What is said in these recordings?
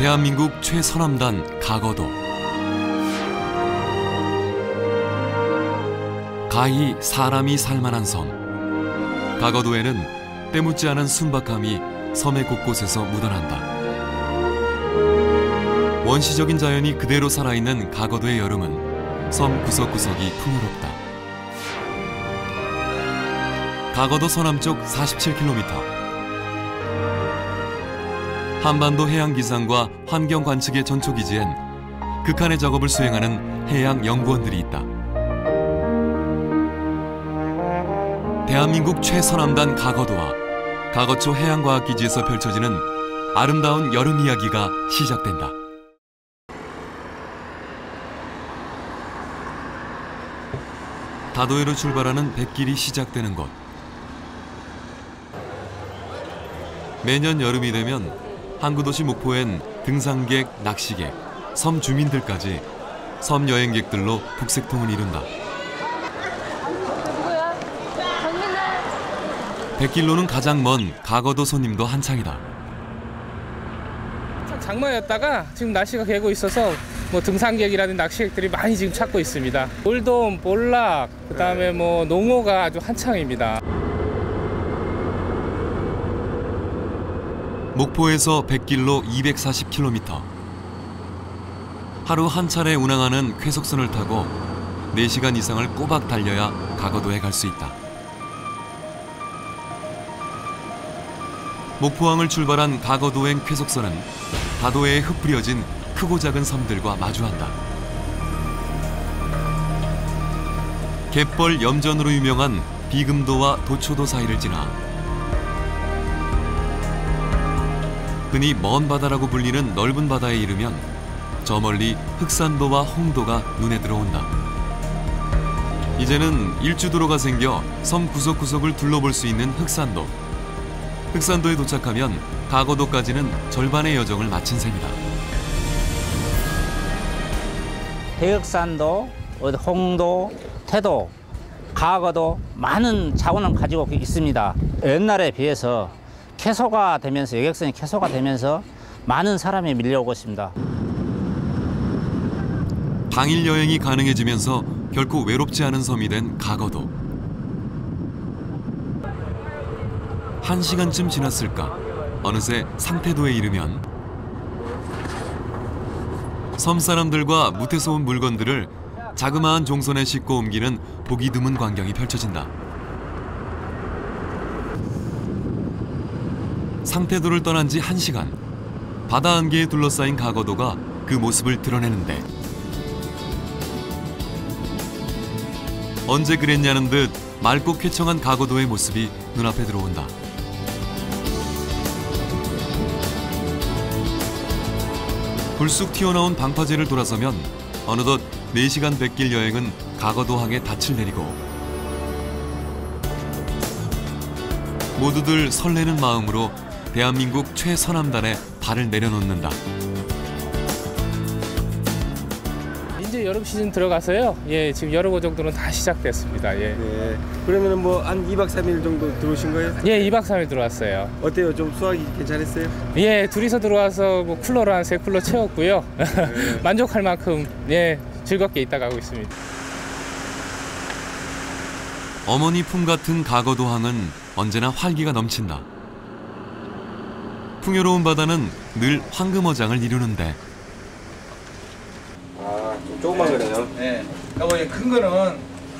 대한민국 최서남단 가거도. 가히 사람이 살만한 섬. 가거도에는 때묻지 않은 순박함이 섬의 곳곳에서 묻어난다. 원시적인 자연이 그대로 살아있는 가거도의 여름은 섬 구석구석이 풍요롭다. 가거도 서남쪽 47km. 한반도 해양기상과 환경관측의 전초기지엔 극한의 작업을 수행하는 해양연구원들이 있다. 대한민국 최서남단 가거도와 가거초 해양과학기지에서 펼쳐지는 아름다운 여름 이야기가 시작된다. 다도해로 출발하는 뱃길이 시작되는 곳. 매년 여름이 되면 항구도시 목포엔 등산객, 낚시객, 섬 주민들까지 섬 여행객들로 북새통을 이룬다. 뱃길로는 가장 먼 가거도 손님도 한창이다. 장마였다가 지금 날씨가 개고 있어서 등산객이라든지 낚시객들이 많이 지금 찾고 있습니다. 돌돔, 볼락, 그다음에 농어가 아주 한창입니다. 목포에서 뱃길로 240km. 하루 한 차례 운항하는 쾌속선을 타고 4시간 이상을 꼬박 달려야 가거도에 갈 수 있다. 목포항을 출발한 가거도행 쾌속선은 다도해에 흩뿌려진 크고 작은 섬들과 마주한다. 갯벌 염전으로 유명한 비금도와 도초도 사이를 지나 흔히 먼 바다라고 불리는 넓은 바다에 이르면 저 멀리 흑산도와 홍도가 눈에 들어온다. 이제는 일주도로가 생겨 섬 구석구석을 둘러볼 수 있는 흑산도. 흑산도에 도착하면 가거도까지는 절반의 여정을 마친 셈이다. 대흑산도, 홍도, 태도, 가거도 많은 자원을 가지고 있습니다. 옛날에 비해서 쾌소가 되면서, 여객선이 쾌소가 되면서 많은 사람이 밀려오고 있습니다. 당일 여행이 가능해지면서 결코 외롭지 않은 섬이 된 가거도. 1시간쯤 지났을까 어느새 상태도에 이르면 섬 사람들과 무태서 온 물건들을 자그마한 종선에 싣고 옮기는 보기 드문 광경이 펼쳐진다. 상태도를 떠난 지 1시간. 바다 안개에 둘러싸인 가거도가 그 모습을 드러내는데 언제 그랬냐는 듯 맑고 쾌청한 가거도의 모습이 눈앞에 들어온다. 불쑥 튀어나온 방파제를 돌아서면 어느덧 4시간 뱃길 여행은 가거도항에 닻을 내리고 모두들 설레는 마음으로 대한민국 최서남단에 발을 내려놓는다. 이제 여름 시즌 들어가서요. 지금 여러 곳 정도는 다 시작됐습니다. 네. 그러면 한 2박 3일 정도 들어오신 거예요? 2박 3일 들어왔어요. 어때요? 좀 수학이 괜찮았어요? 둘이서 들어와서 쿨러로 한 3쿨러 채웠고요. 네. 만족할 만큼 즐겁게 있다 가고 있습니다. 어머니 품 같은 가거도항은 언제나 활기가 넘친다. 풍요로운 바다는 늘 황금어장을 이루는데 좀 조그만 거네요. 네. 여기 큰 거는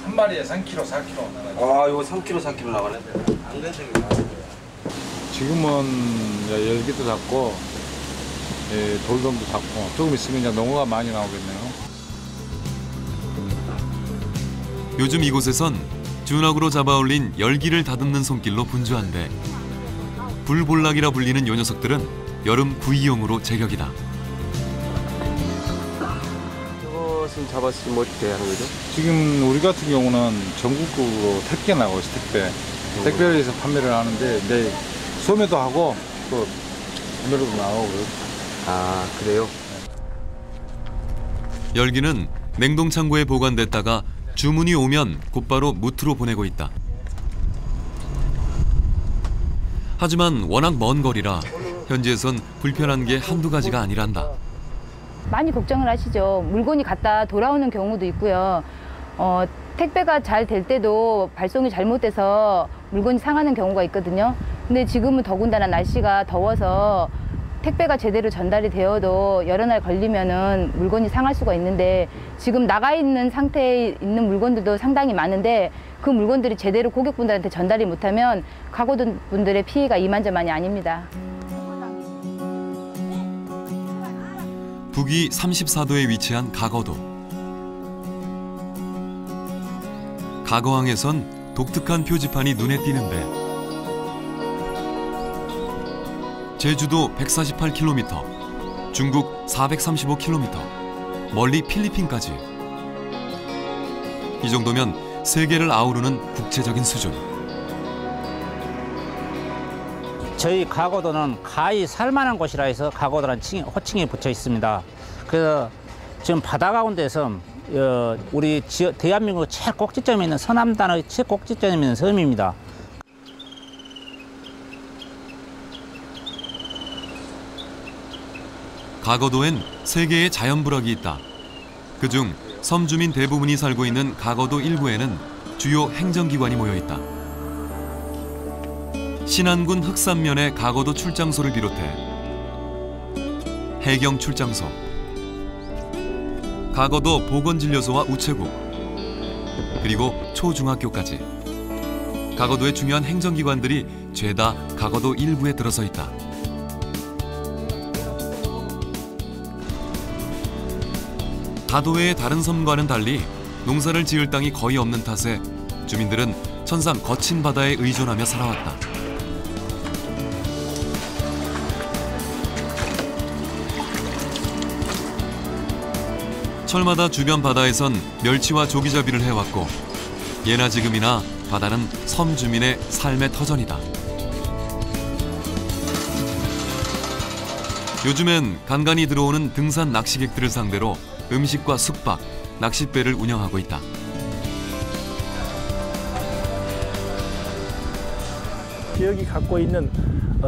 한 마리에 3kg, 4kg 나가요. 이거 3kg, 4kg 나가네. 안 괜찮습니다. 지금은 열기도 잡고 돌돔도 잡고 조금 있으면 이제 농어가 많이 나오겠네요. 요즘 이곳에선 준악으로 잡아올린 열기를 다듬는 손길로 분주한데 불볼락이라 불리는 요 녀석들은 여름 구이용으로 제격이다. 이것은 잡았을 때 어떻게 하는 거죠? 지금 우리 같은 경우는 전국적으로 택배 나가고 있어요. 택배를 해서 판매를 하는데 이제 소매도 하고 또 구매로도 나가고 그래요. 그래요? 열기는 냉동창고에 보관됐다가 주문이 오면 곧바로 무트로 보내고 있다. 하지만 워낙 먼 거리라 현지에선 불편한 게 한두 가지가 아니란다. 많이 걱정을 하시죠. 물건이 갔다 돌아오는 경우도 있고요. 택배가 잘 될 때도 발송이 잘못돼서 물건이 상하는 경우가 있거든요. 근데 지금은 더군다나 날씨가 더워서 택배가 제대로 전달이 되어도 여러 날 걸리면은 물건이 상할 수가 있는데 지금 나가 있는 상태에 있는 물건들도 상당히 많은데 그 물건들이 제대로 고객분들한테 전달이 못하면 가구분들의 피해가 이만저만이 아닙니다. 북위 34도에 위치한 가거도. 가거항에선 독특한 표지판이 눈에 띄는데 제주도 148km, 중국 435km, 멀리 필리핀까지. 이 정도면 세계를 아우르는 국제적인 수준. 저희 가거도는 가히 살만한 곳이라 해서 가거도라는 호칭이 붙여 있습니다. 그래서 지금 바다 가운데서 우리 대한민국 최꼭지점에 있는 서남단의 최꼭지점에 있는 섬입니다. 가거도엔 3개의 자연부락이 있다. 그중 섬 주민 대부분이 살고 있는 가거도 일부에는 주요 행정기관이 모여 있다. 신안군 흑산면의 가거도 출장소를 비롯해 해경 출장소, 가거도 보건진료소와 우체국, 그리고 초중학교까지 가거도의 중요한 행정기관들이 죄다 가거도 일부에 들어서 있다. 가도의 다른 섬과는 달리 농사를 지을 땅이 거의 없는 탓에 주민들은 천상 거친 바다에 의존하며 살아왔다. 철마다 주변 바다에선 멸치와 조기잡이를 해왔고 예나 지금이나 바다는 섬 주민의 삶의 터전이다. 요즘엔 간간히 들어오는 등산 낚시객들을 상대로 음식과 숙박, 낚싯배를 운영하고 있다. 지역이 갖고 있는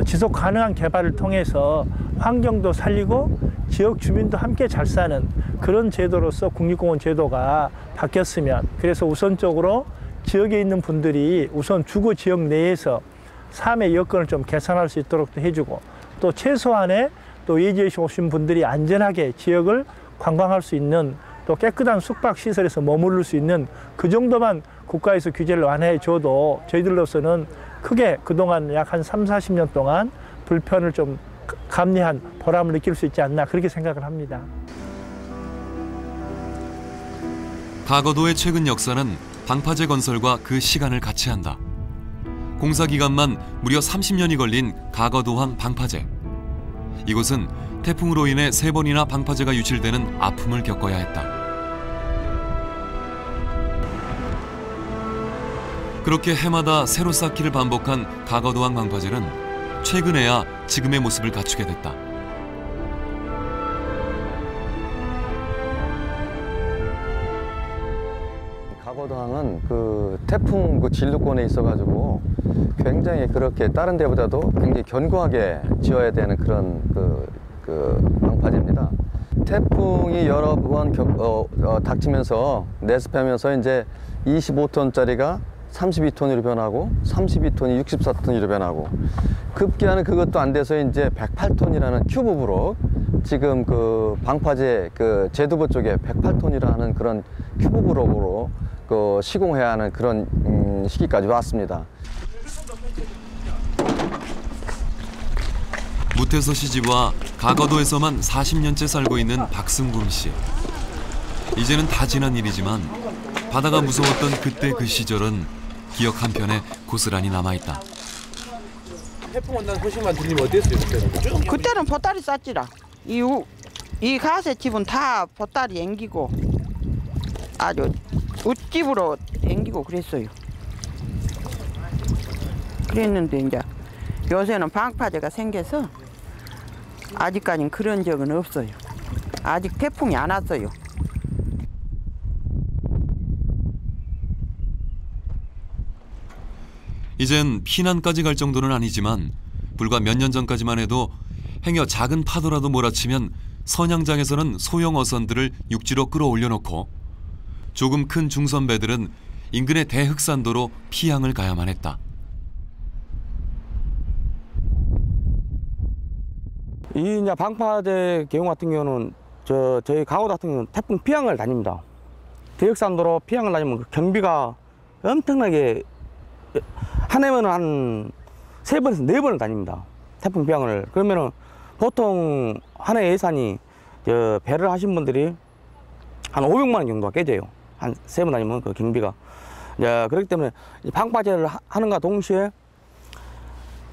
지속 가능한 개발을 통해서 환경도 살리고 지역 주민도 함께 잘 사는 그런 제도로서 국립공원 제도가 바뀌었으면, 그래서 우선적으로 지역에 있는 분들이 우선 주거 지역 내에서 삶의 여건을 좀 개선할 수 있도록 해주고, 또 최소한의 또 예지에 오신 분들이 안전하게 지역을 관광할 수 있는, 또 깨끗한 숙박시설에서 머무를 수 있는 그 정도만 국가에서 규제를 완화해 줘도 저희들로서는 크게 그동안 약 한 30-40년 동안 불편을 좀 감내한 보람을 느낄 수 있지 않나, 그렇게 생각을 합니다. 가거도의 최근 역사는 방파제 건설과 그 시간을 같이 한다. 공사 기간만 무려 30년이 걸린 가거도항 방파제. 이곳은 태풍으로 인해 3번이나 방파제가 유실되는 아픔을 겪어야 했다. 그렇게 해마다 새로 쌓기를 반복한 가거도항 방파제는 최근에야 지금의 모습을 갖추게 됐다. 가거도항은 그 태풍 그 진루권에 있어가지고 굉장히 그렇게 다른 데보다도 굉장히 견고하게 지어야 되는 그런 그 방파제입니다. 태풍이 여러 번 닥치면서 내습하면서 이제 25톤짜리가 32톤으로 변하고 32톤이 64톤으로 변하고 급기야는 그것도 안 돼서 이제 108톤이라는 큐브브록, 지금 그 방파제 그 제두부 쪽에 108톤이라는 그런 큐브브록으로 그 시공해야 하는 그런 시기까지 왔습니다. 무태서 시집와 가거도에서만 40년째 살고 있는 박승금 씨. 이제는 다 지난 일이지만 바다가 무서웠던 그때 그 시절은 기억 한편에 고스란히 남아있다. 태풍 온다는 소식만 들리면 어땠어요? 그때는 보따리 쌌지라. 이 가세 집은 다 보따리 앵기고 아주 웃집으로 앵기고 그랬어요. 그랬는데 이제 요새는 방파제가 생겨서 아직까지는 그런 적은 없어요. 아직 태풍이 안 왔어요. 이젠 피난까지 갈 정도는 아니지만 불과 몇 년 전까지만 해도 행여 작은 파도라도 몰아치면 선양장에서는 소형 어선들을 육지로 끌어올려놓고 조금 큰 중선배들은 인근의 대흑산도로 피항을 가야만 했다. 이 이제 방파제 경우 같은 경우는 저희 가오도 같은 경우는 태풍 피항을 다닙니다. 대흑산도로 피항을 다니면 그 경비가 엄청나게 한 해면은 한 3번에서 4번을 다닙니다. 태풍 피항을. 그러면은 보통 한 해 예산이 배를 하신 분들이 한 500만 원 정도가 깨져요. 한 3번 다니면 그 경비가. 그렇기 때문에 방파제를 하는가 동시에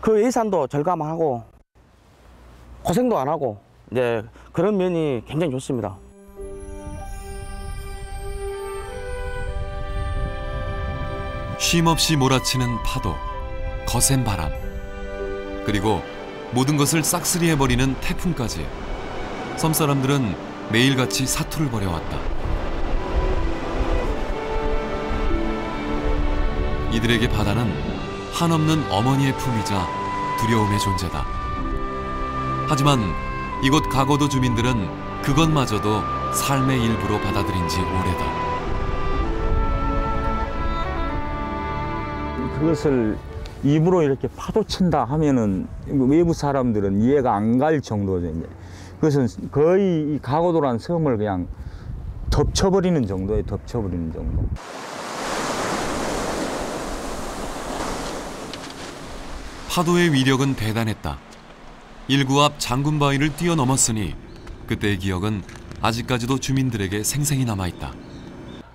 그 예산도 절감하고 고생도 안 하고 그런 면이 굉장히 좋습니다. 쉼없이 몰아치는 파도, 거센 바람, 그리고 모든 것을 싹쓸이해버리는 태풍까지 섬사람들은 매일같이 사투를 벌여왔다. 이들에게 바다는 한없는 어머니의 품이자 두려움의 존재다. 하지만 이곳 가거도 주민들은 그것마저도 삶의 일부로 받아들인 지 오래다. 그것을 입으로 이렇게 파도 친다 하면은 외부 사람들은 이해가 안 갈 정도죠. 이제. 그것은 거의 이 가거도란 섬을 그냥 덮쳐버리는 정도에 덮쳐버리는 정도. 파도의 위력은 대단했다. 일구 앞 장군바위를 뛰어넘었으니 그때의 기억은 아직까지도 주민들에게 생생히 남아있다.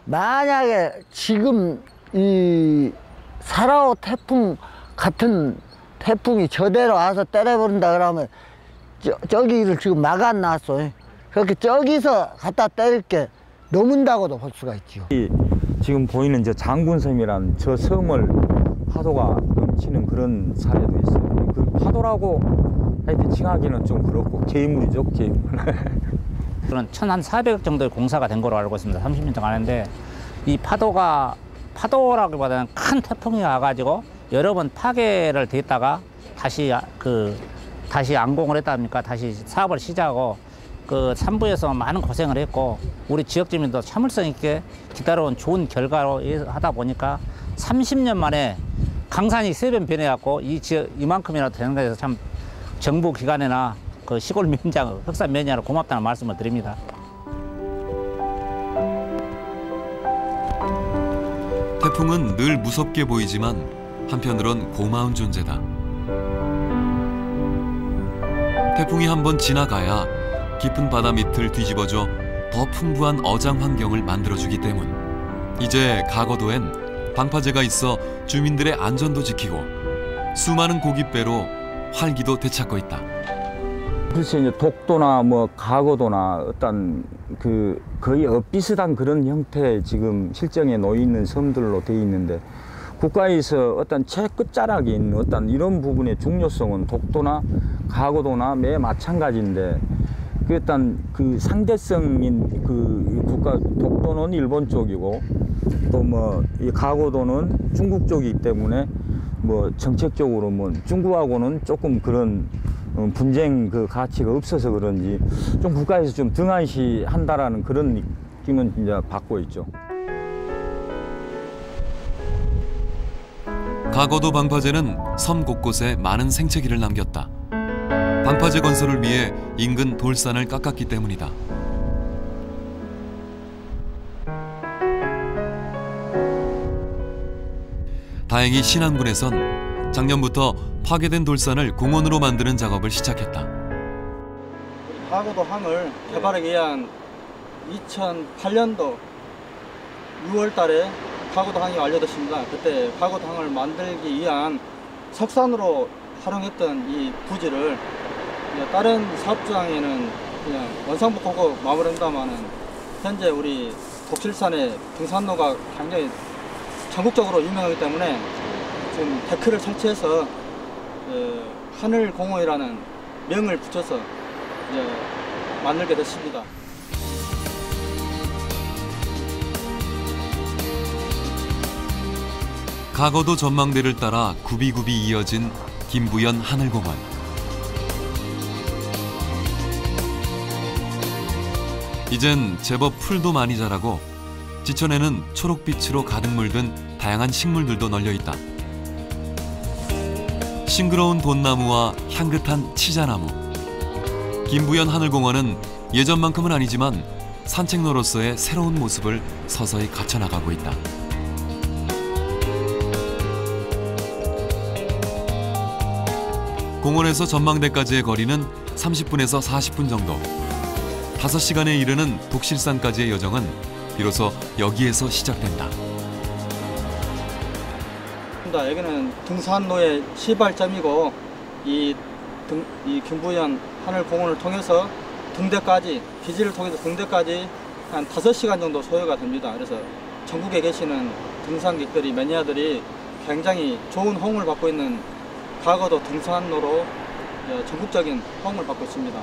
만약에 지금 이 사라오 태풍 같은 태풍이 저대로 와서 때려버린다 그러면 저기를 지금 막아놨어. 그렇게 저기서 갖다 때릴 게 넘은다고도 볼 수가 있죠. 지금 보이는 저 장군섬이란 저 섬을 파도가 넘치는 그런 사례도 있어요. 그 파도라고 하여튼 칭하기는 좀 그렇고 개물이죠, 개물. 그런 1,400억 정도의 공사가 된 걸로 알고 있습니다. 30년 동안 하는데 이 파도라기보다는 큰 태풍이 와가지고 여러 번 파괴를 됐다가 다시 안공을 했다 합니까? 다시 사업을 시작하고 그 산부에서 많은 고생을 했고 우리 지역 주민도 참을성 있게 기다려온 좋은 결과로 하다 보니까 30년 만에 강산이 3번 변해갖고 이 지역 이만큼이라도 되는 것에서 참 정부 기관이나 그 시골 면장, 흑산 면장으로 고맙다는 말씀을 드립니다. 태풍은 늘 무섭게 보이지만 한편으론 고마운 존재다. 태풍이 한번 지나가야 깊은 바다 밑을 뒤집어줘 더 풍부한 어장 환경을 만들어주기 때문. 이제 가거도엔 방파제가 있어 주민들의 안전도 지키고 수많은 고깃배로 활기도 되찾고 있다. 그래서 이제 독도나 뭐 가거도나 어떤 그 거의 비슷한 그런 형태의 지금 실정에 놓여 있는 섬들로 돼 있는데 국가에서 어떤 최끝자락에 있는 어떤 이런 부분의 중요성은 독도나 가거도나 매 마찬가지인데 그 어떤 그 상대성인 그 국가 독도는 일본 쪽이고 또 뭐 이 가거도는 중국 쪽이기 때문에 뭐 정책적으로 뭐 중국하고는 조금 그런 분쟁 그 가치가 없어서 그런지 좀 국가에서 좀 등한시 한다라는 그런 느낌은 이제 받고 있죠. 가거도 방파제는 섬 곳곳에 많은 생채기를 남겼다. 방파제 건설을 위해 인근 돌산을 깎았기 때문이다. 다행히 신안군에선 작년부터 파괴된 돌산을 공원으로 만드는 작업을 시작했다. 가거도 항을 개발하기 위한 2008년도 6월 달에 가거도 항이 완료됐습니다. 그때 가거도 항을 만들기 위한 석산으로 활용했던 이 부지를 다른 사업장에는 그냥 원상복구하고 마무리한다마는 현재 우리 독실산의 등산로가 굉장히 전국적으로 유명하기 때문에 지금 데크를 설치해서 하늘공원이라는 명을 붙여서 이제 만들게 됐습니다. 가거도 전망대를 따라 굽이굽이 이어진 김부연 하늘공원. 이젠 제법 풀도 많이 자라고 지천에는 초록빛으로 가득 물든 다양한 식물들도 널려 있다. 싱그러운 돈나무와 향긋한 치자나무. 김부연 하늘공원은 예전만큼은 아니지만 산책로로서의 새로운 모습을 서서히 갖춰나가고 있다. 공원에서 전망대까지의 거리는 30분에서 40분 정도. 5시간에 이르는 독실산까지의 여정은 비로소 여기에서 시작된다. 여기는 등산로의 시발점이고 이 김부연 하늘공원을 통해서 등대까지, 기지를 통해서 등대까지 한 5시간 정도 소요가 됩니다. 그래서 전국에 계시는 등산객들이, 매니아들이 굉장히 좋은 호응을 받고 있는 가거도 등산로로 전국적인 호응을 받고 있습니다.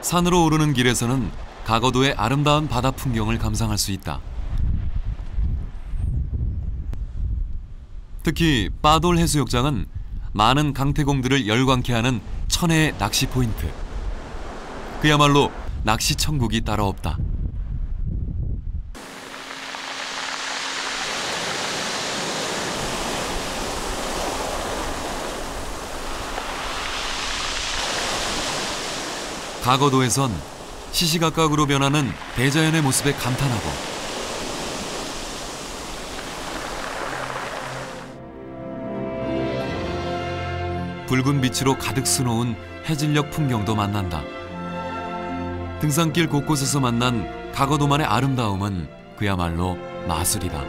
산으로 오르는 길에서는 가거도의 아름다운 바다 풍경을 감상할 수 있다. 특히 빠돌 해수욕장은 많은 강태공들을 열광케 하는 천혜의 낚시 포인트. 그야말로 낚시 천국이 따로 없다. 가거도에선 시시각각으로 변하는 대자연의 모습에 감탄하고 붉은 빛으로 가득 수놓은 해질녘 풍경도 만난다. 등산길 곳곳에서 만난 가거도만의 아름다움은 그야말로 마술이다.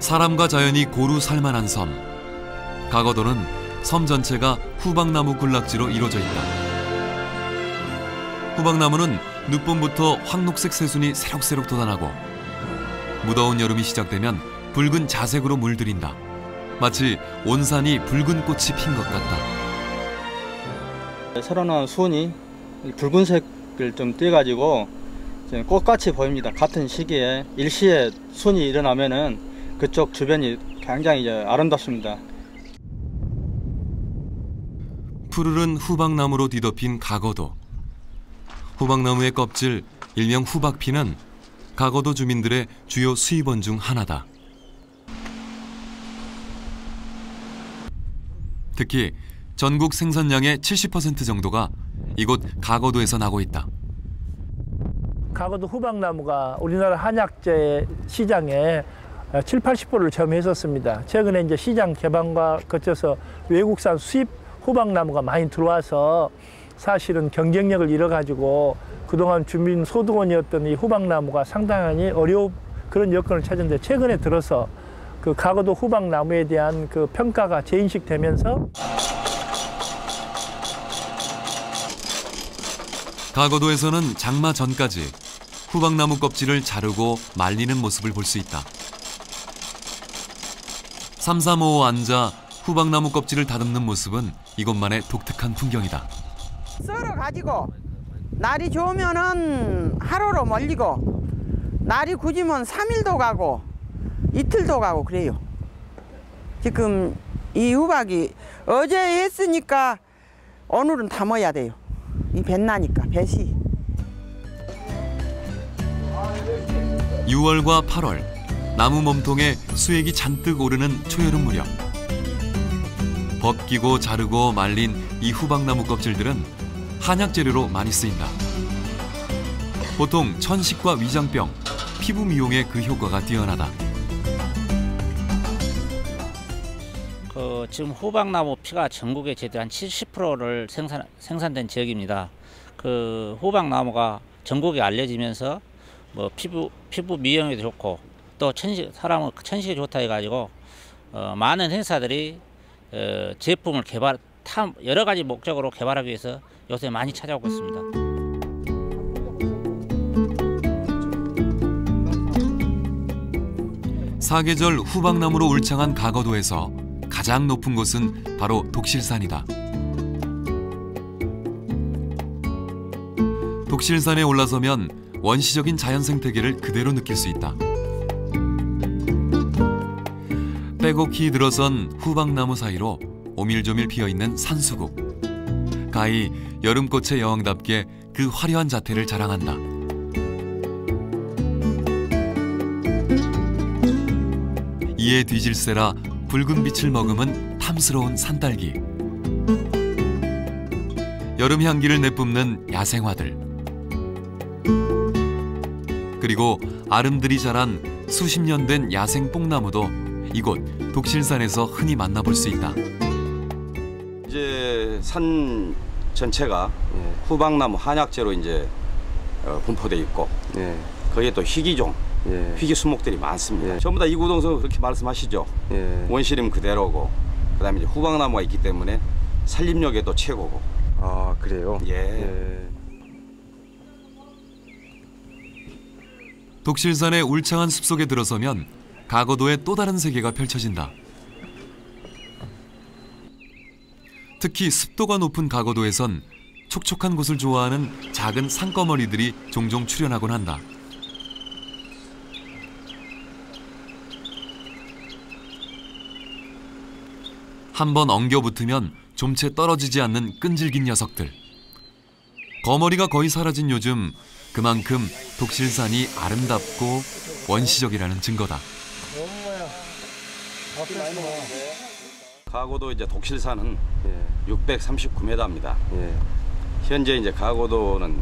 사람과 자연이 고루 살만한 섬. 가거도는 섬 전체가 후박나무 군락지로 이루어져 있다. 후박나무는 늦봄부터 황록색 새순이 새록새록 돋아나고 무더운 여름이 시작되면 붉은 자색으로 물들인다. 마치 온 산이 붉은 꽃이 핀 것 같다. 새로 나온 순이 붉은색을 좀 띄어가지고 꽃같이 보입니다. 같은 시기에 일시에 순이 일어나면은 그쪽 주변이 굉장히 아름답습니다. 푸르른 후박나무로 뒤덮인 가거도. 후박나무의 껍질, 일명 후박피는 가거도 주민들의 주요 수입원 중 하나다. 특히 전국 생산량의 70% 정도가 이곳 가거도에서 나고 있다. 가거도 후박나무가 우리나라 한약재 시장에 70~80%를 점유했었습니다. 최근에 이제 시장 개방과 거쳐서 외국산 수입 후박나무가 많이 들어와서 사실은 경쟁력을 잃어가지고 그동안 주민 소득원이었던 이 후박나무가 상당히 어려운 그런 여건을 찾았는데 최근에 들어서 그 가거도 후박나무에 대한 그 평가가 재인식되면서 가거도에서는 장마 전까지 후박나무 껍질을 자르고 말리는 모습을 볼 수 있다. 삼삼오오 앉아 후박나무 껍질을 다듬는 모습은 이곳만의 독특한 풍경이다. 썰어가지고 날이 좋으면은 하루로 멀리고 날이 굳으면 3일도 가고 이틀도 가고 그래요. 지금 이 후박이 어제 했으니까 오늘은 담아야 돼요. 이 뱃나니까 뱃이. 6월과 8월 나무 몸통에 수액이 잔뜩 오르는 초여름 무렵 벗기고 자르고 말린 이 후박나무 껍질들은 한약 재료로 많이 쓰인다. 보통 천식과 위장병, 피부 미용에 그 효과가 뛰어나다. 지금 후박나무 피가 전국에 제대로 한 70%를 생산된 지역입니다. 그 후박나무가 전국에 알려지면서 뭐 피부 미용에도 좋고 또 사람은 천식에 좋다 해가지고 많은 행사들이 제품을 여러 가지 목적으로 개발하기 위해서 요새 많이 찾아오고 있습니다. 사계절 후박나무로 울창한 가거도에서 가장 높은 곳은 바로 독실산이다. 독실산에 올라서면 원시적인 자연 생태계를 그대로 느낄 수 있다. 빼곡히 들어선 후박나무 사이로 오밀조밀 피어있는 산수국. 가히 여름꽃의 여왕답게 그 화려한 자태를 자랑한다. 이에 뒤질세라 붉은 빛을 머금은 탐스러운 산딸기. 여름 향기를 내뿜는 야생화들. 그리고 아름드리 자란 수십 년 된 야생 뽕나무도 이곳 독실산에서 흔히 만나볼 수 있다. 이제 산 전체가 후박나무 한약재로 이제 분포돼 있고 거기에 또 희귀종, 희귀 수목들이 많습니다. 전부 다 이구동성 그렇게 말씀하시죠. 원시림 그대로고 그다음에 이제 후박나무가 있기 때문에 산림력에 또 최고고. 아 그래요? 예. 독실산의 울창한 숲속에 들어서면 가거도의 또 다른 세계가 펼쳐진다. 특히 습도가 높은 가거도에선 촉촉한 곳을 좋아하는 작은 산거머리들이 종종 출현하곤 한다. 한번 엉겨붙으면 좀채 떨어지지 않는 끈질긴 녀석들. 거머리가 거의 사라진 요즘 그만큼 독실산이 아름답고 원시적이라는 증거다. 가거도 이제 독실산은 639m입니다. 현재 이제 가거도는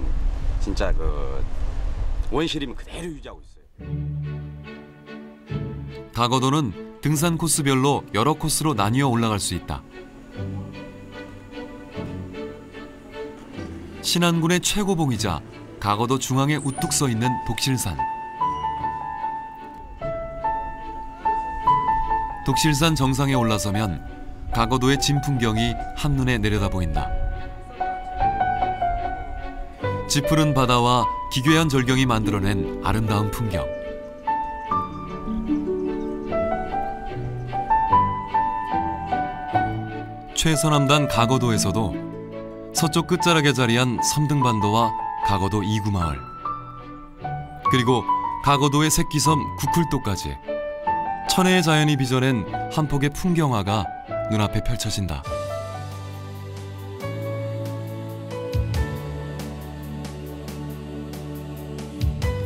진짜 그 원시림 그대로 유지하고 있어요. 가거도는 등산 코스별로 여러 코스로 나뉘어 올라갈 수 있다. 신안군의 최고봉이자 가거도 중앙에 우뚝 서 있는 독실산. 독실산 정상에 올라서면 가거도의 진풍경이 한눈에 내려다 보인다. 짙푸른 바다와 기괴한 절경이 만들어낸 아름다운 풍경. 최서남단 가거도에서도 서쪽 끝자락에 자리한 섬등반도와 가거도 2구 마을, 그리고 가거도의 새끼섬 구쿨도까지 천혜의 자연이 빚어낸 한 폭의 풍경화가 눈앞에 펼쳐진다.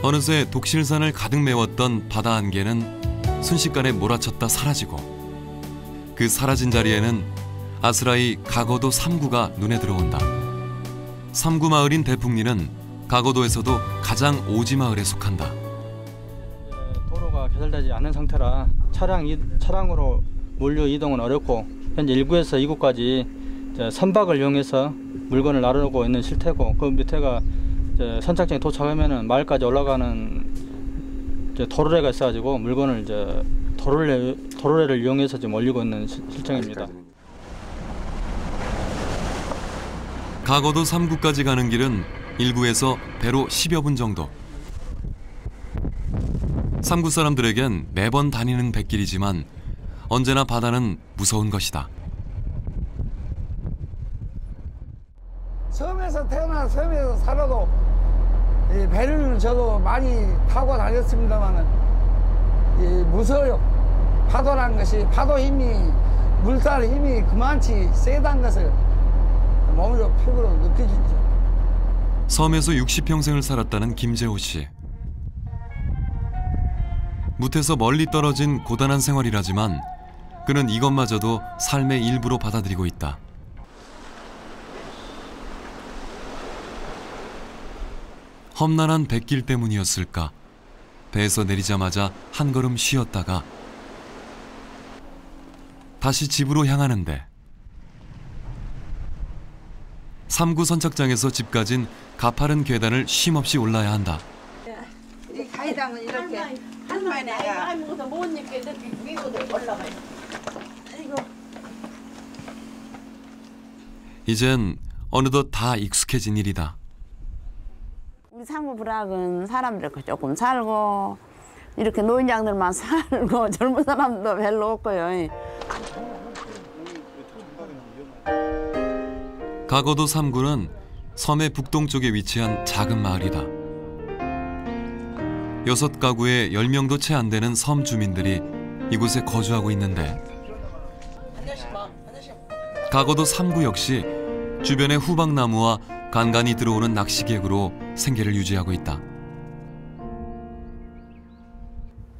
어느새 독실산을 가득 메웠던 바다 안개는 순식간에 몰아쳤다 사라지고 그 사라진 자리에는 아스라이 가거도 3구가 눈에 들어온다. 3구 마을인 대풍리는 가거도에서도 가장 오지 마을에 속한다. 도로가 개설되지 않은 상태라 차량으로 물류 이동은 어렵고 현재 1구에서 2구까지 선박을 이용해서 물건을 나르고 있는 실태고 그 밑에가 선착장에 도착하면은 마을까지 올라가는 도로래가 있어가지고 물건을 도로래를 이용해서 지금 올리고 있는 실정입니다. 가거도 3구까지 가는 길은 1구에서 배로 10여 분 정도. 3구 사람들에겐 매번 다니는 뱃길이지만 언제나 바다는 무서운 것이다. 섬에서 태어나 섬에서 살아도 이 배를 저도 많이 타고 다녔습니다만은 무서워요. 파도란 것이 파도 힘이 물살 힘이 그만치 세다는 것을 몸으로 피부로 느껴지죠. 섬에서 60평생을 살았다는 김재호 씨. 무태서 멀리 떨어진 고단한 생활이라지만 그는 이것마저도 삶의 일부로 받아들이고 있다. 험난한 뱃길 때문이었을까? 배에서 내리자마자 한 걸음 쉬었다가 다시 집으로 향하는데 3구 선착장에서 집까진 가파른 계단을 쉼없이 올라야 한다. 이 가이당은 이렇게 한 번에 아무것도 못 입게 이렇게 위로 올라가요. 아이고. 이젠 어느덧 다 익숙해진 일이다. 우리 상구 부락은 사람들 조금 살고 이렇게 노인장들만 살고 젊은 사람도 별로 없고요. 가거도 3구는 섬의 북동쪽에 위치한 작은 마을이다. 6가구에 10명도 채 안 되는 섬 주민들이 이곳에 거주하고 있는데 가거도 3구 역시 주변의 후방나무와 간간히 들어오는 낚시객으로 생계를 유지하고 있다.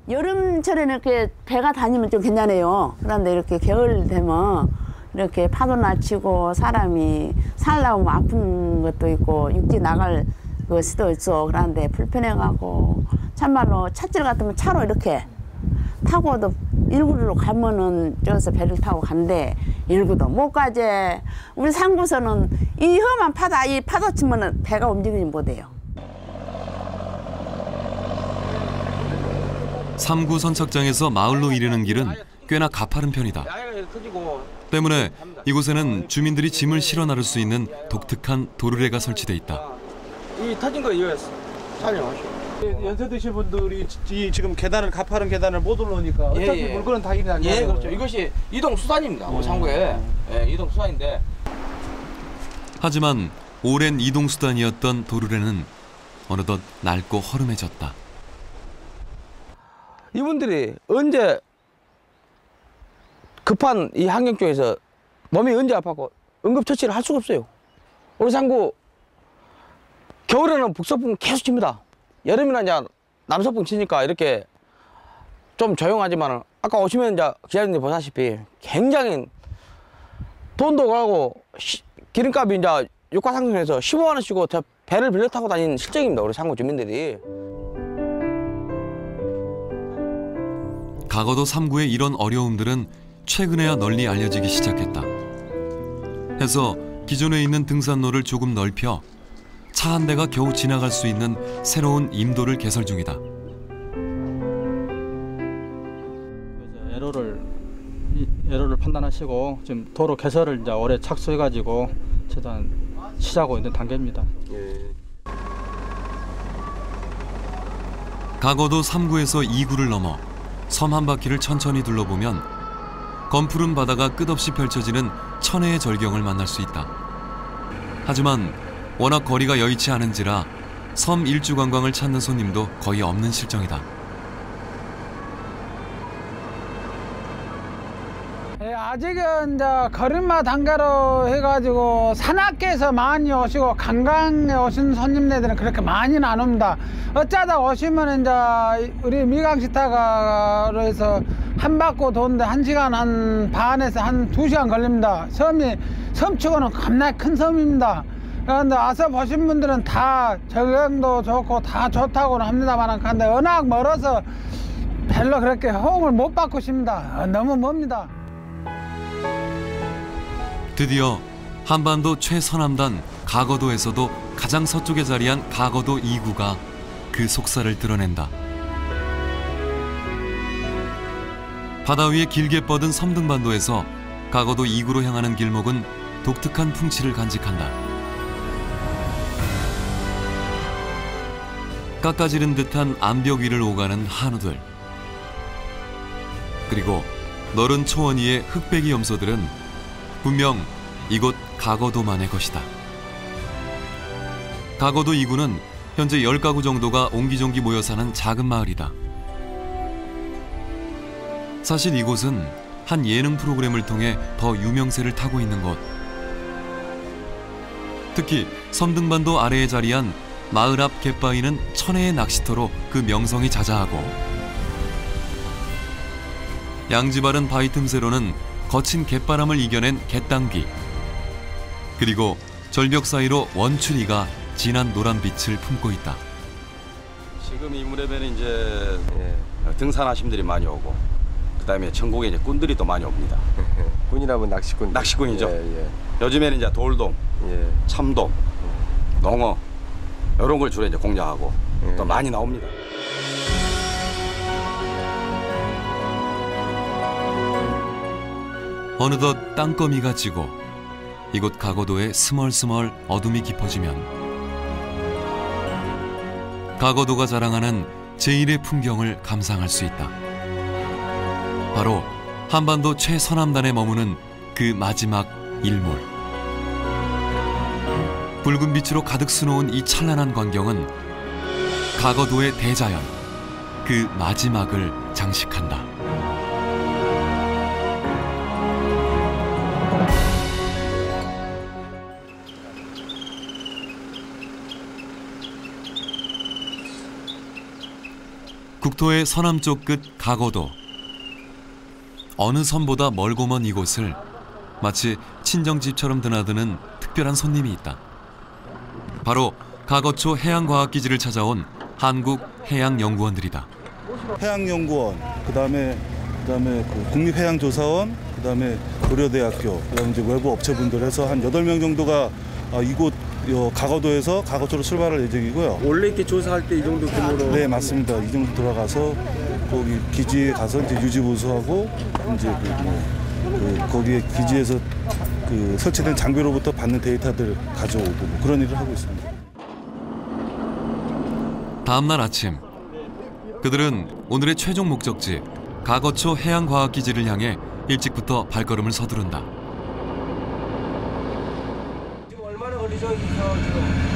여름철에는 이렇게 배가 다니면 좀 괜찮아요. 그런데 이렇게 겨울 되면 이렇게 파도나 치고 사람이 살다 보면 아픈 것도 있고 육지 나갈 것도 있어. 그런데 불편해가고 참말로 찻길 같으면 차로 이렇게 타고도 일구로 가면은 저기서 배를 타고 간대. 일구도 못 가지. 우리 상구서는 이 험한 파다 이 파도 치면은 배가 움직이지 못해요. 3구 선착장에서 마을로 이르는 길은 꽤나 가파른 편이다. 때문에 이곳에는 주민들이 짐을 실어 나를 수 있는 독특한 도르래가 설치돼 있다. 이 터진 거 이거 촬영하시오. 연세 드신 분들이 이 지금 계단을 가파른 계단을 못 올라오니까 어차피 물건은 다 일어나는 거예요. 예, 그렇죠. 이것이 이동 수단입니다. 상구에 이동 수단인데. 하지만 오랜 이동 수단이었던 도르래는 어느덧 낡고 허름해졌다. 이분들이 언제 급한 이 환경 쪽에서 몸이 언제 아파고 응급처치를 할 수가 없어요. 우리 상구 겨울에는 북서풍 계속 칩니다. 여름이나 이제 남서풍 치니까 이렇게 좀 조용하지만 아까 오시면 이제 기자님들 보다시피 굉장히 돈도 가고 기름값이 이제 유가상승해서 15만 원 쓰고 배를 빌려 타고 다니는 실정입니다. 우리 상구 주민들이. 가거도 3구의 이런 어려움들은 최근에야 널리 알려지기 시작했다. 해서 기존에 있는 등산로를 조금 넓혀 차 한 대가 겨우 지나갈 수 있는 새로운 임도를 개설 중이다. 에러를 판단하시고 지금 도로 개설을 이제 올해 착수해가지고 최대한 시작하고 있는 단계입니다. 가거도 3구에서 2구를 넘어 섬 한 바퀴를 천천히 둘러보면 검푸른 바다가 끝없이 펼쳐지는 천혜의 절경을 만날 수 있다. 하지만 워낙 거리가 여의치 않은지라 섬 일주 관광을 찾는 손님도 거의 없는 실정이다. 아직은 이제 걸음마 단가로 해가지고 산악계에서 많이 오시고 관광에 오신 손님들은 그렇게 많이는 안 옵니다. 어쩌다 오시면 이제 우리 미강시타가로 해서 한 바퀴 도는데 1시간 한 반에서 한 2시간 걸립니다. 섬치고는 겁나 큰 섬입니다. 그런데 와서 보신 분들은 다 절경도 좋고 다 좋다고는 합니다만 근데 워낙 멀어서 별로 그렇게 호응을 못 받고 싶습니다. 너무 멉니다. 드디어 한반도 최서남단 가거도에서도 가장 서쪽에 자리한 가거도 2구가 그 속살을 드러낸다. 바다 위에 길게 뻗은 섬등반도에서 가거도 2구로 향하는 길목은 독특한 풍치를 간직한다. 깎아지른 듯한 암벽 위를 오가는 한우들, 그리고 너른 초원 위의 흑백이 염소들은 분명 이곳 가거도만의 것이다. 가거도 2구는 현재 10가구 정도가 옹기종기 모여 사는 작은 마을이다. 사실 이곳은 한 예능 프로그램을 통해 더 유명세를 타고 있는 곳. 특히 섬등반도 아래에 자리한 마을 앞 갯바위는 천혜의 낚시터로 그 명성이 자자하고, 양지 바른 바위 틈새로는 거친 갯바람을 이겨낸 갯당귀, 그리고 절벽 사이로 원추리가 진한 노란빛을 품고 있다. 지금 이 무렵에는 이제 등산하시는 많이 오고, 그다음에 전국에 이제 꾼들이 또 많이 옵니다. 꾼이라면 낚시꾼. 낚시꾼이죠. 요즘에는 이제 돌돔, 참돔, 농어 이런 걸 주로 이제 공략하고 또 많이 나옵니다. 어느덧 땅거미가 지고 이곳 가거도에 스멀스멀 어둠이 깊어지면 가거도가 자랑하는 제1의 풍경을 감상할 수 있다. 바로 한반도 최서남단에 머무는 그 마지막 일몰. 붉은 빛으로 가득 수놓은 이 찬란한 광경은 가거도의 대자연, 그 마지막을 장식한다. 국토의 서남쪽 끝 가거도. 어느 섬보다 멀고 먼 이곳을 마치 친정집처럼 드나드는 특별한 손님이 있다. 바로 가거초 해양과학기지를 찾아온 한국해양연구원들이다. 해양연구원, 그다음에 그 국립해양조사원, 그다음에 고려대학교, 그다음에 이제 외부 업체분들 해서 한 8명 정도가 이곳 가거도에서 가거초로 출발할 예정이고요. 원래 이렇게 조사할 때 이 정도 규모로? 네, 맞습니다. 이 정도 들어가서 거기 기지에 가서 이제 유지보수하고 이제 거기에 기지에서 그 설치된 장비로부터 받는 데이터들 가져오고 뭐 그런 일을 하고 있습니다. 다음 날 아침, 그들은 오늘의 최종 목적지 가거초 해양과학기지를 향해 일찍부터 발걸음을 서두른다. 지금 얼마나 걸리죠? 지금?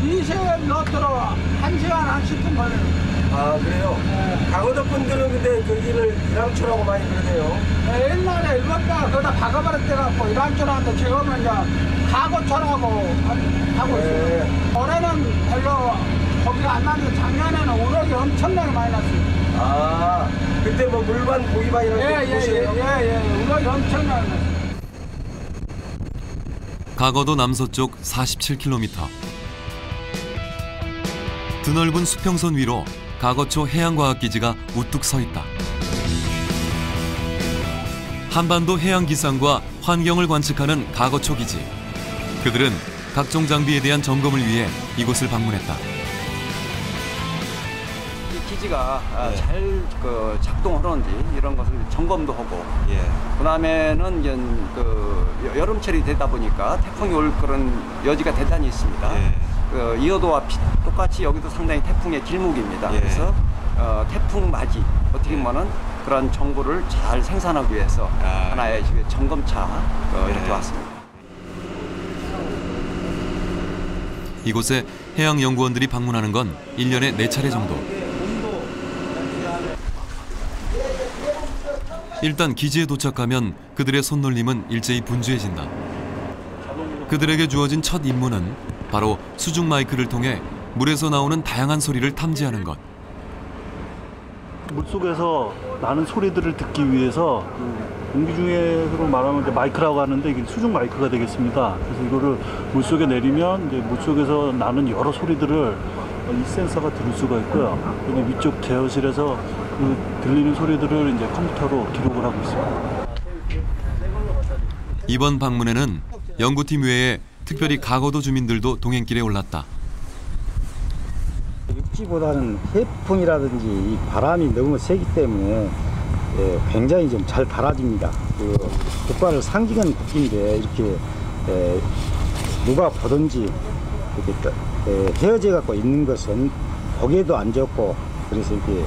2시간 넣었더라. 1시간 한 10분 걸려요. 아, 그래요? 네. 가거도 분들은 근데 거기를 이랑초라고 많이 그러네요. 네, 옛날에 일본가 거기다 박아버렸 때갖고 이랑초라는데 지금은 이제 가거초라고 하고 있어요. 네. 올해는 별로 거기가 안 났는데 작년에는 우럭이 엄청나게 많이 났어요. 아, 그때 뭐 물반, 고기반 이런 거 보시네요? 예, 우럭이 엄청나게 났어요. 가거도 남서쪽 47km. 드넓은 수평선 위로 가거초 해양과학기지가 우뚝 서 있다. 한반도 해양 기상과 환경을 관측하는 가거초 기지. 그들은 각종 장비에 대한 점검을 위해 이곳을 방문했다. 이 기지가 잘 작동하는지 이런 것을 점검도 하고, 그다음에는 이제 여름철이 되다 보니까 태풍이 올 그런 여지가 대단히 있습니다. 이어도와 똑같이 여기도 상당히 태풍의 길목입니다. 그래서 태풍 맞이 어떻게 보면은 그런 정보를 잘 생산하기 위해서 하나의 점검차 이렇게 왔습니다. 이곳에 해양연구원들이 방문하는 건 1년에 4차례 정도. 일단 기지에 도착하면 그들의 손놀림은 일제히 분주해진다. 그들에게 주어진 첫 임무는 바로 수중 마이크를 통해 물에서 나오는 다양한 소리를 탐지하는 것. 물속에서 나는 소리들을 듣기 위해서 공기 중에서 말하면 이제 마이크라고 하는데 이게 수중 마이크가 되겠습니다. 그래서 이거를 물속에 내리면 이제 물속에서 나는 여러 소리들을 이 센서가 들을 수가 있고요. 위쪽 제어실에서 그 들리는 소리들을 이제 컴퓨터로 기록을 하고 있습니다. 이번 방문에는 연구팀 외에 특별히 가거도 주민들도 동행길에 올랐다. 육지보다는 해풍이라든지 이 바람이 너무 세기 때문에 굉장히 좀 잘 달아집니다. 국가를 상징하는 국기인데 이렇게 누가 보든지 이렇게 헤어져 갖고 있는 것은 보기에도 안 좋고, 그래서 이렇게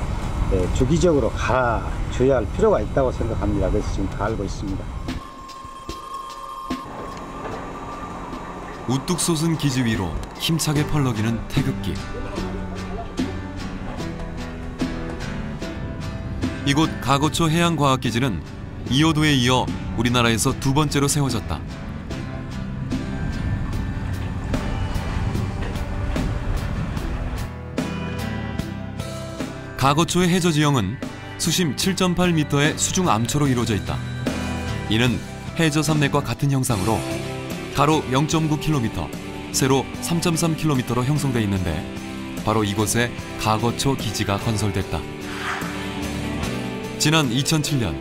주기적으로 갈아줘야 할 필요가 있다고 생각합니다. 그래서 지금 다 알고 있습니다. 우뚝 솟은 기지 위로 힘차게 펄럭이는 태극기. 이곳 가거초 해양과학기지는 이어도에 이어 우리나라에서 2번째로 세워졌다. 가거초의 해저 지형은 수심 7.8m의 수중 암초로 이루어져 있다. 이는 해저 산맥과 같은 형상으로 가로 0.9km, 세로 3.3km로 형성돼 있는데 바로 이곳에 가거초 기지가 건설됐다. 지난 2007년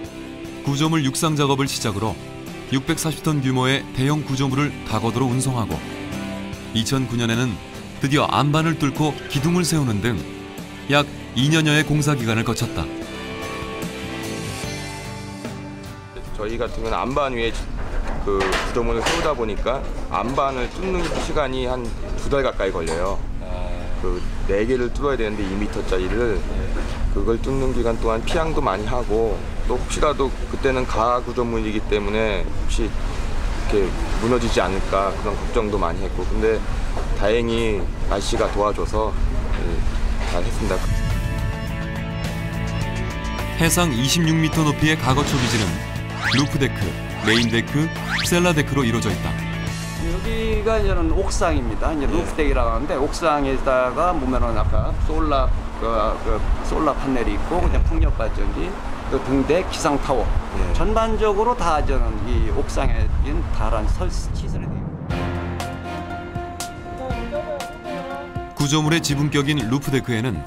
구조물 육상 작업을 시작으로 640톤 규모의 대형 구조물을 가거도로 운송하고 2009년에는 드디어 안반을 뚫고 기둥을 세우는 등 약 2년여의 공사 기간을 거쳤다. 저희 같은 경우는 안반 위에 그 구조물을 세우다 보니까 안반을 뚫는 시간이 한 2달 가까이 걸려요. 그 4개를 뚫어야 되는데 2m짜리를 그걸 뚫는 기간 동안 피항도 많이 하고, 또 혹시라도 그때는 가구조물이기 때문에 혹시 이렇게 무너지지 않을까 그런 걱정도 많이 했고, 근데 다행히 날씨가 도와줘서 잘 했습니다. 해상 26m 높이의 가거초 기지는 루프데크, 메인데크, 셀라데크로 이루어져 있다. 여기가 이제는 옥상입니다. 이제 루프덱이라고 하는데 옥상에다가 보면은 아까 솔라 솔라 판넬이 있고 그냥 풍력 발전기 또 등대 기상 타워 전반적으로 다 저는 이 옥상에 있는 다란 시설이 돼요. 구조물의 지붕격인 루프데크에는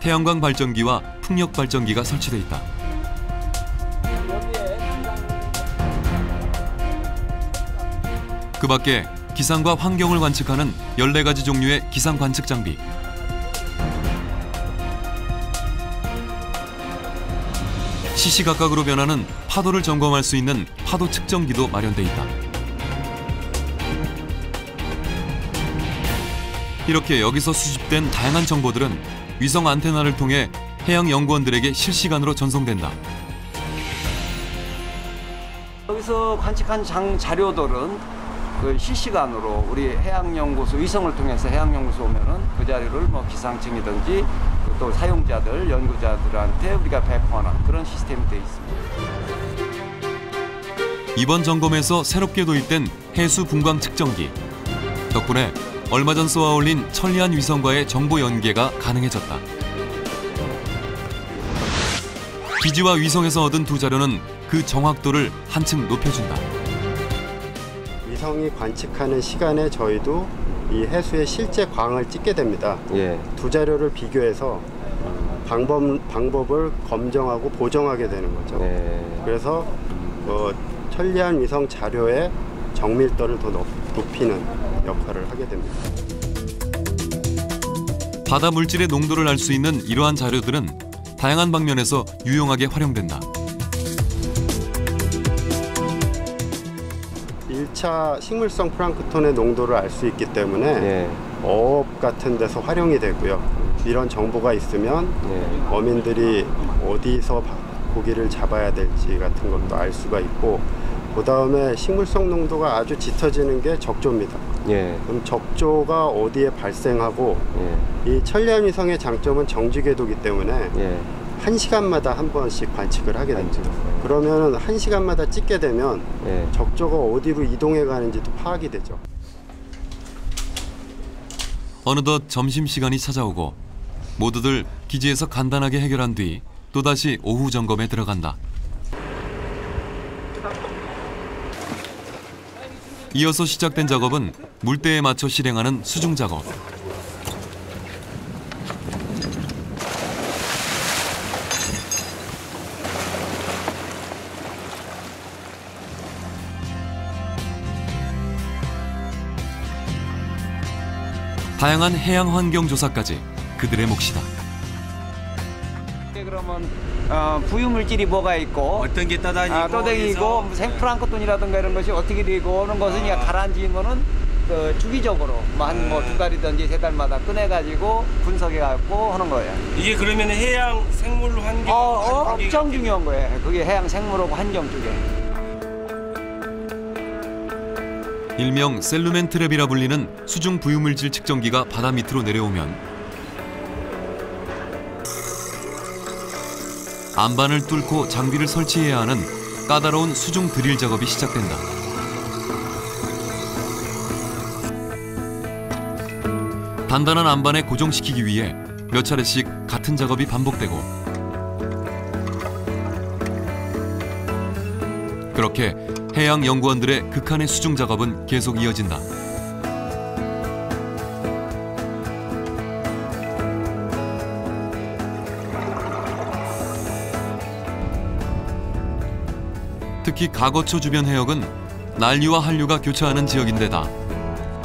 태양광 발전기와 풍력 발전기가 설치돼 있다. 그 밖에 기상과 환경을 관측하는 14가지 종류의 기상 관측 장비. 시시각각으로 변하는 파도를 점검할 수 있는 파도 측정기도 마련돼 있다. 이렇게 여기서 수집된 다양한 정보들은 위성 안테나를 통해 해양 연구원들에게 실시간으로 전송된다. 여기서 관측한 자료들은 실시간으로 우리 해양연구소 위성을 통해서 해양연구소 오면은 그 자료를 뭐 기상청이든지 또 사용자들, 연구자들한테 우리가 배포하는 그런 시스템이 되어 있습니다. 이번 점검에서 새롭게 도입된 해수 분광 측정기. 덕분에 얼마 전 쏘아 올린 천리안 위성과의 정보 연계가 가능해졌다. 기지와 위성에서 얻은 두 자료는 그 정확도를 한층 높여준다. 위성이 관측하는 시간에 저희도 이 해수의 실제 광을 찍게 됩니다. 두 자료를 비교해서 방법을 검증하고 보정하게 되는 거죠. 그래서 천리안 위성 자료의 정밀도를 더 높이는 역할을 하게 됩니다. 바다 물질의 농도를 알 수 있는 이러한 자료들은 다양한 방면에서 유용하게 활용된다. 1차 식물성 플랑크톤의 농도를 알 수 있기 때문에 어업 같은 데서 활용이 되고요. 이런 정보가 있으면 어민들이 어디서 고기를 잡아야 될지 같은 것도 알 수가 있고, 그 다음에 식물성 농도가 아주 짙어지는 게 적조입니다. 그럼 적조가 어디에 발생하고 이 천리안 위성의 장점은 정지 궤도이기 때문에 1시간마다 한 번씩 관측을 하게 됩니다. 그러면 1시간마다 찍게 되면 적조가 어디로 이동해 가는지도 파악이 되죠. 어느덧 점심시간이 찾아오고 모두들 기지에서 간단하게 해결한 뒤 또다시 오후 점검에 들어간다. 이어서 시작된 작업은 물때에 맞춰 실행하는 수중 작업. 다양한 해양 환경 조사까지 그들의 몫이다. 그러면 부유물질이 뭐가 있고 어떤 게 떠다니고 생플랑크톤이라든가 이런 것이 어떻게 되고 하는 것은 가라앉으면은 주기적으로 한 두 달이든지 세 달마다 꺼내가지고 분석해갖고 하는 거예요. 이게 그러면 해양 생물 환경 엄청 중요한 거예요. 그게 해양 생물하고 환경 쪽에. 일명 셀루멘 트랩이라 불리는 수중 부유물질 측정기가 바다 밑으로 내려오면 안반을 뚫고 장비를 설치해야 하는 까다로운 수중 드릴 작업이 시작된다. 단단한 안반에 고정시키기 위해 몇 차례씩 같은 작업이 반복되고, 그렇게 해양 연구원들의 극한의 수중 작업은 계속 이어진다. 특히 가거초 주변 해역은 난류와 한류가 교차하는 지역인데다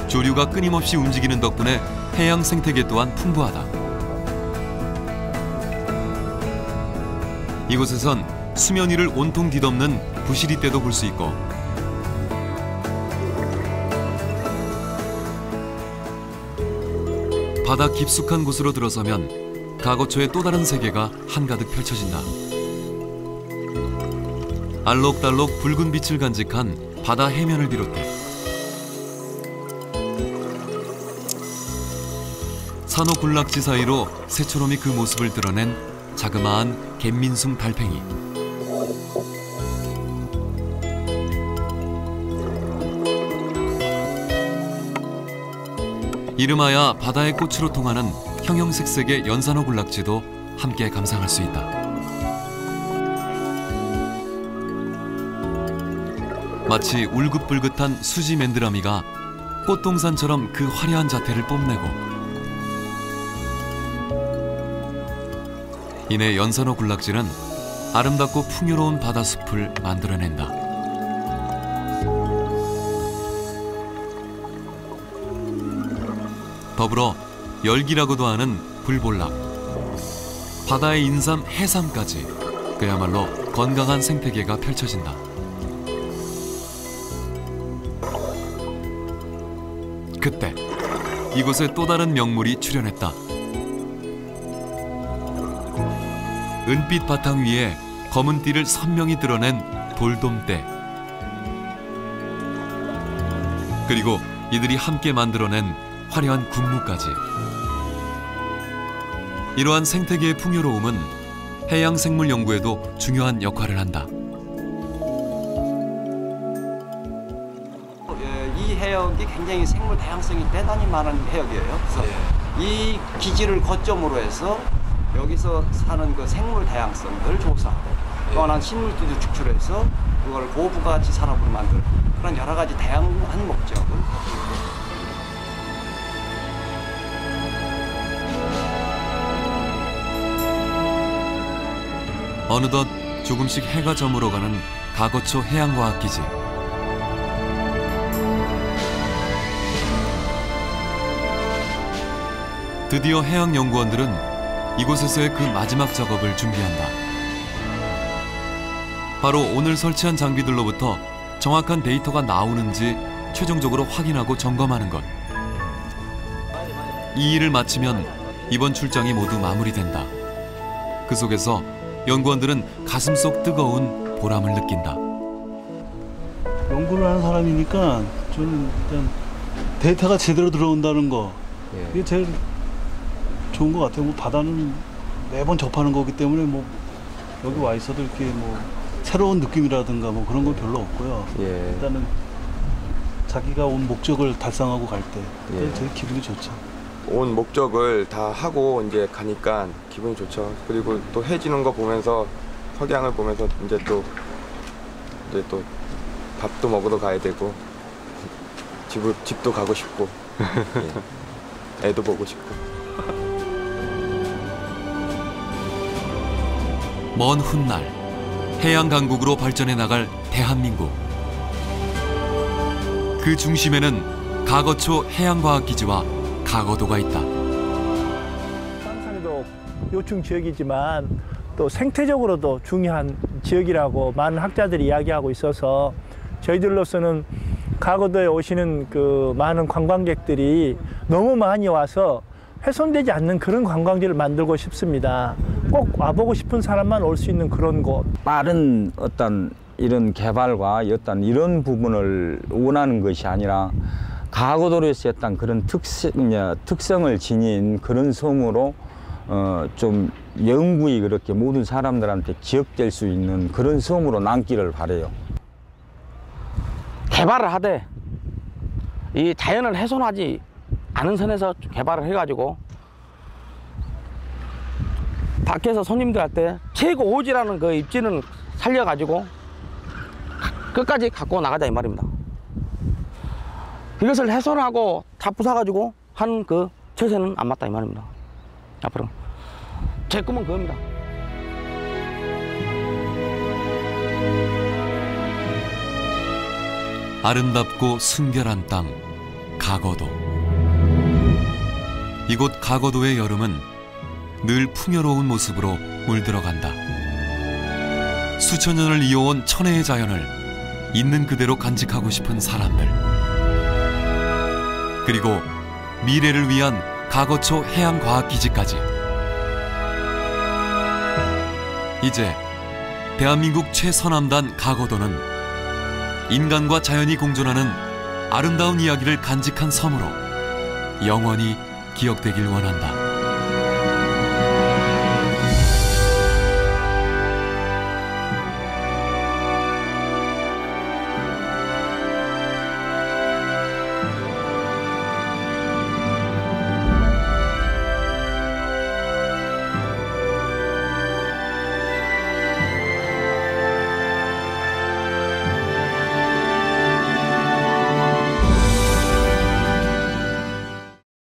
조류가 끊임없이 움직이는 덕분에 해양 생태계 또한 풍부하다. 이곳에선 수면 위를 온통 뒤덮는 부시리 떼도 볼 수 있고, 바다 깊숙한 곳으로 들어서면 가거초의 또 다른 세계가 한가득 펼쳐진다. 알록달록 붉은 빛을 간직한 바다 해면을 비롯해 산호 군락지 사이로 새초롬이 그 모습을 드러낸 자그마한 갯민숭 달팽이. 이름하여 바다의 꽃으로 통하는 형형색색의 연산호 군락지도 함께 감상할 수 있다. 마치 울긋불긋한 수지 맨드라미가 꽃동산처럼 그 화려한 자태를 뽐내고, 이내 연산호 군락지는 아름답고 풍요로운 바다숲을 만들어낸다. 더불어 열기라고도 하는 불볼락, 바다의 인삼, 해삼까지 그야말로 건강한 생태계가 펼쳐진다. 그때 이곳에 또 다른 명물이 출현했다. 은빛 바탕 위에 검은 띠를 선명히 드러낸 돌돔대. 그리고 이들이 함께 만들어낸 화려한 국무까지. 이러한 생태계의 풍요로움은 해양생물 연구에도 중요한 역할을 한다. 이 해역이 굉장히 생물 다양성이 대단히 많은 해역이에요. 그래서 이 기지를 거점으로 해서 여기서 사는 그 생물 다양성들을 조사하고 또 하나는 식물들도 축출해서 그걸 고부가치 산업으로 만드는 그런 여러 가지 다양한 목적을. 어느덧 조금씩 해가 저물어가는 가거초 해양과학기지. 드디어 해양연구원들은 이곳에서의 그 마지막 작업을 준비한다. 바로 오늘 설치한 장비들로부터 정확한 데이터가 나오는지 최종적으로 확인하고 점검하는 것. 이 일을 마치면 이번 출장이 모두 마무리된다. 그 속에서 연구원들은 가슴속 뜨거운 보람을 느낀다. 연구를 하는 사람이니까 저는 일단 데이터가 제대로 들어온다는 거, 이게 제일 좋은 것 같아요. 뭐 바다는 매번 접하는 거기 때문에 뭐 여기 와 있어도 이렇게 뭐 새로운 느낌이라든가 뭐 그런 건 별로 없고요. 일단은 자기가 온 목적을 달성하고 갈 때 제일 기분이 좋죠. 온 목적을 다 하고 이제 가니까 기분이 좋죠. 그리고 또 해 지는 거 보면서, 석양을 보면서 이제 또 밥도 먹으러 가야 되고 집도 가고 싶고 애도 보고 싶고. 먼 훗날 해양 강국으로 발전해 나갈 대한민국. 그 중심에는 가거초 해양과학기지와 가거도가 있다. 산상도 요충 지역이지만 또 생태적으로도 중요한 지역이라고 많은 학자들이 이야기하고 있어서 저희들로서는 가거도에 오시는 그 많은 관광객들이 너무 많이 와서 훼손되지 않는 그런 관광지를 만들고 싶습니다. 꼭 와보고 싶은 사람만 올 수 있는 그런 곳. 빠른 어떤 이런 개발과 어떤 이런 부분을 원하는 것이 아니라 가거도로서의 어떤 그런 특성을 지닌 그런 섬으로 좀 영구히 그렇게 모든 사람들한테 기억될 수 있는 그런 섬으로 남기를 바라요. 개발을 하되 이 자연을 훼손하지 않은 선에서 개발을 해가지고 밖에서 손님들한테 최고 오지라는 그 입지는 살려가지고 끝까지 갖고 나가자 이 말입니다. 이것을 훼손하고 다 부숴가지고 한 그 처세는 안 맞다 이 말입니다. 앞으로 제 꿈은 그겁니다. 아름답고 순결한 땅, 가거도. 이곳 가거도의 여름은 늘 풍요로운 모습으로 물들어간다. 수천 년을 이어온 천혜의 자연을 있는 그대로 간직하고 싶은 사람들. 그리고 미래를 위한 가거초 해양과학기지까지. 이제 대한민국 최서남단 가거도는 인간과 자연이 공존하는 아름다운 이야기를 간직한 섬으로 영원히 기억되길 원한다.